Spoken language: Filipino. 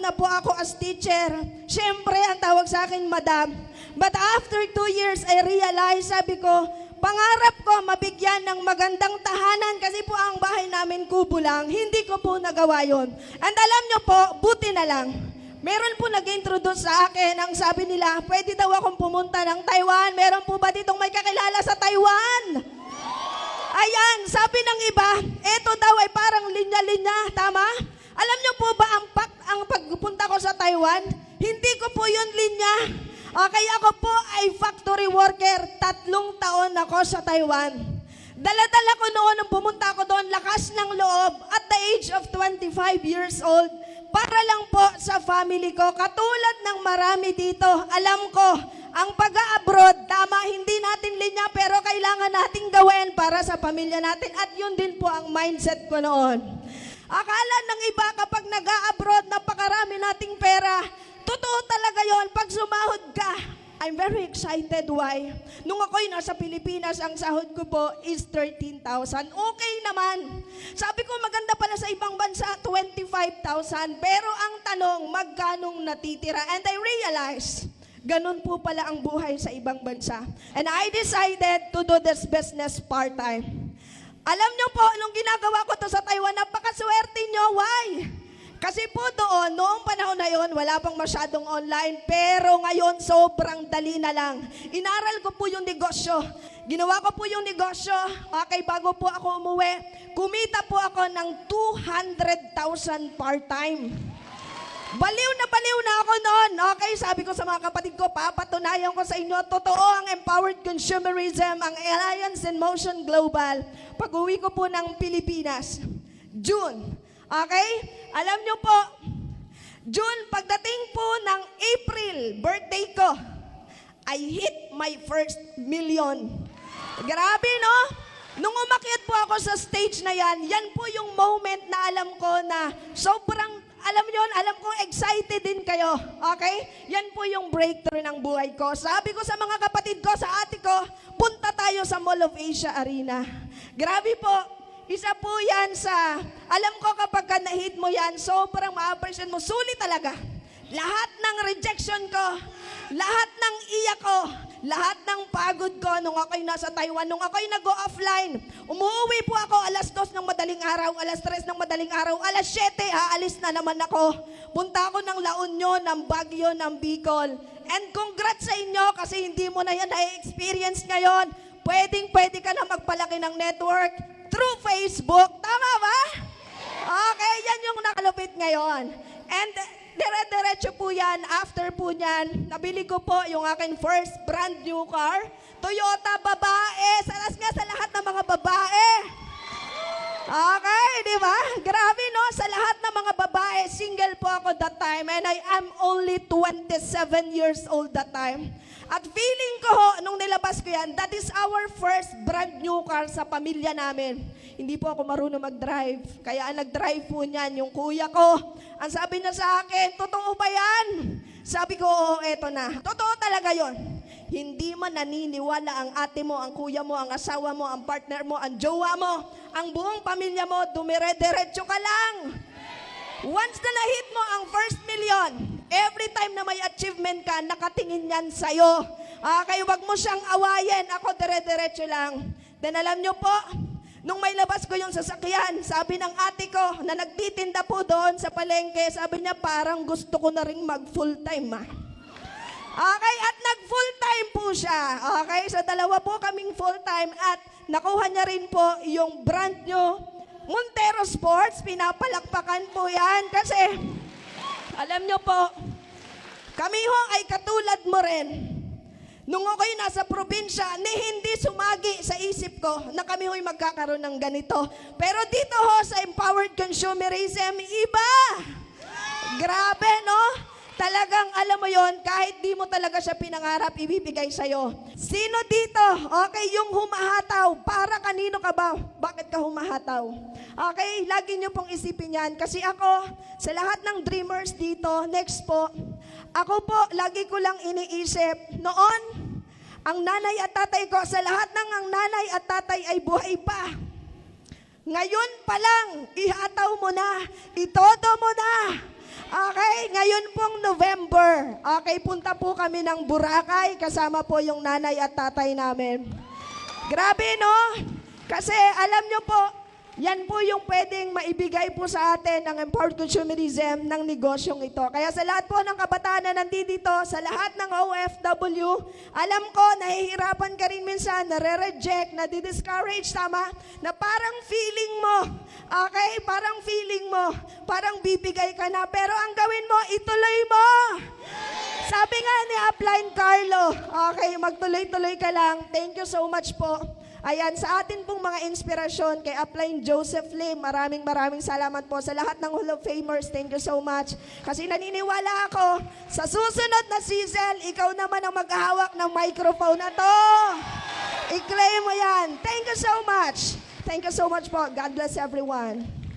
na po ako as teacher. Siyempre, ang tawag sa akin, madam. But after 2 years, I realized, sabi ko, pangarap ko mabigyan ng magandang tahanan kasi po ang bahay namin kubo lang. Hindi ko po nagawa yon. And alam nyo po, buti na lang. Meron po nag-introduce sa akin, ang sabi nila, pwede daw akong pumunta ng Taiwan. Meron po ba ditong may kakilala sa Taiwan? Ayan, sabi ng iba, eto daw ay parang linya-linya, tama? Alam niyo po ba ang pagpunta ko sa Taiwan? Hindi ko po yun linya. Okay, ako po ay factory worker. 3 taon ako sa Taiwan. Dala-dala ko noon nung pumunta ako doon, lakas ng loob at the age of 25 years old. Para lang po sa family ko, katulad ng marami dito, alam ko, ang pag-abroad, tama, hindi natin linya, pero kailangan nating gawin para sa pamilya natin. At yun din po ang mindset ko noon. Akala ng iba kapag nag-abroad, napakarami nating pera. Totoo talaga yon. Pag sumahod ka, I'm very excited. Why? Nung ako'y nasa Pilipinas, ang sahod ko po is 13,000. Okay naman. Sabi ko, maganda pala sa ibang bansa, 25,000. Pero ang tanong, magkanong natitira? And I realized, ganun po pala ang buhay sa ibang bansa. And I decided to do this business part-time. Alam nyo po, nung ginagawa ko to sa Taiwan, napakaswerte nyo. Why? Kasi po doon, noong panahon na yon, wala pang masyadong online, pero ngayon sobrang dali na lang. Inaral ko po yung negosyo. Ginawa ko po yung negosyo. Okay, bago po ako umuwi, kumita po ako ng 200,000 part-time. Baliw na ako noon. Okay, sabi ko sa mga kapatid ko, papatunayan ko sa inyo, totoo ang empowered consumerism, ang Alliance in Motion Global. Pag-uwi ko po ng Pilipinas, June. Okay? Alam nyo po, June, pagdating po ng April, birthday ko, I hit my first million. Grabe, no? Nung umakyat po ako sa stage na yan, yan po yung moment na alam ko na sobrang, alam nyo, alam ko excited din kayo. Okay? Yan po yung breakthrough ng buhay ko. Sabi ko sa mga kapatid ko, sa ate ko, punta tayo sa Mall of Asia Arena. Grabe po. Isa po yan sa, alam ko kapag ka na-hit mo yan, sobrang ma-appreciate mo. Sulit talaga. Lahat ng rejection ko, lahat ng iyak ko, lahat ng pagod ko nung ako'y nasa Taiwan, nung ako'y nag-go-offline, umuwi po ako alas 2 ng madaling araw, alas 3 ng madaling araw, alas 7, aalis na naman ako. Punta ako ng La Union, ng Baguio, ng Bicol. And congrats sa inyo kasi hindi mo na yan na-experience ngayon. Pwede ka na magpalaki ng network through Facebook. Tama ba? Okay, yan yung nakalupit ngayon. And dire-diretso po yan. After po yan, nabili ko po yung aking first brand new car. Toyota, babae. Salas nga sa lahat ng mga babae. Okay, di ba? Grabe, no? Sa lahat ng mga babae, single po ako that time. And I am only 27 years old that time. At feeling ko, nung nilabas ko yan, that is our first brand new car sa pamilya namin. Hindi po ako marunong mag-drive. Kaya ang nag-drive po niyan, yung kuya ko. Ang sabi niya sa akin, totoo ba yan? Sabi ko, oo, eto na. Totoo talaga yon. Hindi man naniniwala ang ate mo, ang kuya mo, ang asawa mo, ang partner mo, ang jowa mo, ang buong pamilya mo, dumire-diretso ka lang. Once na na-hit mo ang first million, every time na may achievement ka, nakatingin yan sa'yo. Kaya wag mo siyang awayin. Ako, dire-diretso lang. Then alam nyo po, nung may labas ko yung sasakyan, sabi ng ate ko na nagtitinda po doon sa palengke, sabi niya, parang gusto ko na rin mag-full-time, ma. Okay, at nag-full-time po siya. Okay, so dalawa po kaming full-time at nakuha niya rin po yung brand new Montero Sports. Pinapalakpakan po yan kasi alam nyo po, kami ho ay katulad mo rin. Nung ako'y nasa probinsya, hindi sumagi sa isip ko na kami ho'y magkakaroon ng ganito. Pero dito ho sa empowered consumerism, iba. Grabe, no? Talagang alam mo yon, kahit di mo talaga siya pinangarap, ibibigay sa'yo. Sino dito? Okay, yung humahataw, para kanino ka ba? Bakit ka humahataw? Okay, lagi niyo pong isipin yan. Kasi ako, sa lahat ng dreamers dito, next po, ako po, lagi ko lang iniisip, noon, ang nanay at tatay ko, sa lahat ng ang nanay at tatay ay buhay pa. Ngayon pa lang, ihataw mo na, itodo mo na. Okay, Okay, ngayon pong November, okay, punta po kami ng Boracay, kasama po yung nanay at tatay namin. Grabe, no? Kasi alam nyo po, yan po yung pwedeng maibigay po sa atin ng empowered consumerism ng negosyong ito. Kaya sa lahat po ng kabataan na nandito, sa lahat ng OFW, alam ko, nahihirapan ka rin minsan, nare-reject, nadi-discourage, tama? Na parang feeling mo, okay, parang feeling mo, parang bibigay ka na. Pero ang gawin mo, ituloy mo. Sabi nga ni Upline Carlo, okay, magtuloy-tuloy ka lang. Thank you so much po. Ayan, sa atin pong mga inspirasyon kay Upline Joseph Lim, maraming salamat po sa lahat ng Hall of Famers. Thank you so much. Kasi naniniwala ako, sa susunod na season, ikaw naman ang maghahawak ng microphone na to. I-claim mo yan. Thank you so much. Thank you so much po. God bless everyone.